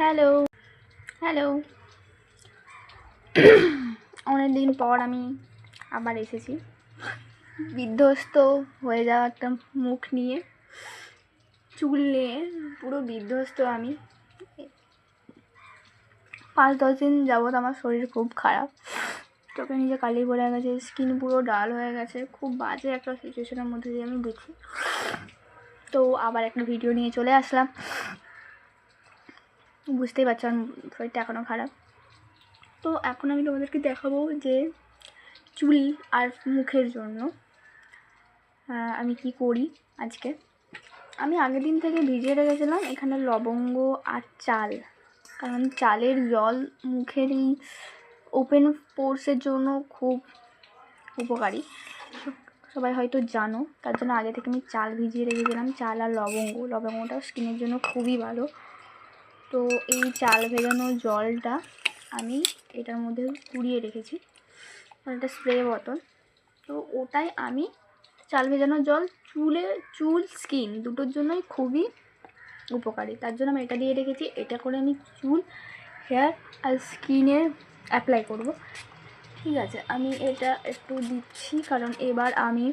Hello hello অনেক দিন পর আমি আবার এসেছি বিধ্বস্ত হয়ে যাওয়া একটা মুখ নিয়ে, চুল নিয়ে পুরো বিধ্বস্ত। আমি 5-10 দিন যাবৎ আমার শরীর খুব খারাপ, চোখে নিজে কালি পড়ে গেছে, স্কিন পুরো ডাল হয়ে গেছে, খুব বাজে একটা সিচুয়েশনের মধ্যে দিয়ে আমি গেছি। তো আবার একটা ভিডিও নিয়ে চলে আসলাম। বুঝতেই পারছো আমার শরীরটা এখনও খারাপ। তো এখন আমি তোমাদেরকে দেখাবো যে চুল আর মুখের জন্য আমি কি করি। আজকে আমি আগের দিন থেকে ভিজিয়ে রেখেছিলাম এখানে লবঙ্গ আর চাল, কারণ চালের জল মুখের এই ওপেন পোরসের জন্য খুব উপকারী, সবাই হয়তো জানো। তার জন্য আগে থেকে আমি চাল ভিজিয়ে রেখেছিলাম, চাল আর লবঙ্গটা স্কিনের জন্য খুবই ভালো। তো এই চাল ভেজানো জলটা আমি এটার মধ্যে কুড়িয়ে রেখেছি, একটা স্প্রে বোতল। তো ওটাই আমি চাল ভেজানো জল চুল স্কিন দুটোর জন্যই খুবই উপকারী, তার জন্য আমি এটা দিয়ে রেখেছি। এটা করে আমি চুল, হেয়ার আর স্কিনে অ্যাপ্লাই করব। ঠিক আছে, আমি এটা একটু দিচ্ছি কারণ এবার আমি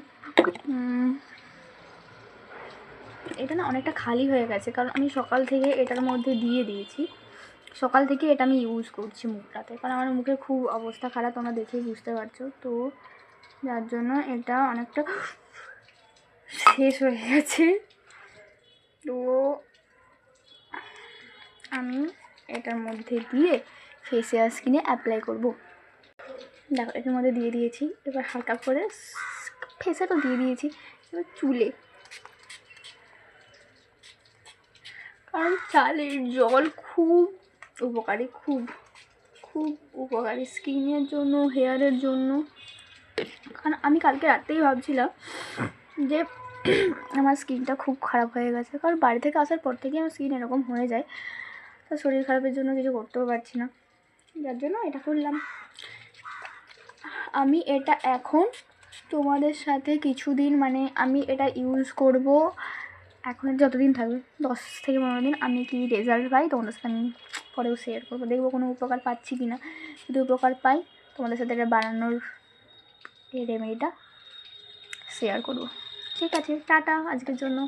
এটা না অনেকটা খালি হয়ে গেছে, কারণ আমি সকাল থেকে এটার মধ্যে দিয়ে দিয়েছি। সকাল থেকে এটা আমি ইউজ করছি মুখটাতে, কারণ আমার মুখে খুব অবস্থা খারাপ, তোমরা দেখেই বুঝতে পারছো। তো যার জন্য এটা অনেকটা শেষ হয়ে গেছে। তো আমি এটার মধ্যে দিয়ে ফেসে আর স্কিনে অ্যাপ্লাই করব। দেখো এটার মধ্যে দিয়ে দিয়েছি, এবার হালকা করে ফেসে তো দিয়ে দিয়েছি, এবার চুলে, কারণ চালের জল খুব উপকারী, খুব খুব উপকারী স্কিনের জন্য, হেয়ারের জন্য। কারণ আমি কালকে রাতেই ভাবছিলাম যে আমার স্কিনটা খুব খারাপ হয়ে গেছে, কারণ বাড়ি থেকে আসার পর থেকে আমার স্কিন এরকম হয়ে যায়। তো শরীর খারাপের জন্য কিছু করতেও পারছি না, যার জন্য এটা করলাম। আমি এটা এখন তোমাদের সাথে কিছুদিন, মানে আমি এটা ইউজ করব এখন যতদিন থাকবে, 10 থেকে 15 দিন। আমি কি রেজাল্ট পাই তোমাদের সাথে আমি পরেও শেয়ার করবো, দেখবো কোনো উপকার পাচ্ছি কি না। যদি উপকার পাই তোমাদের সাথে এটা বানানোর এই রেমেডিটা শেয়ার করব। ঠিক আছে, টাটা আজকের জন্য।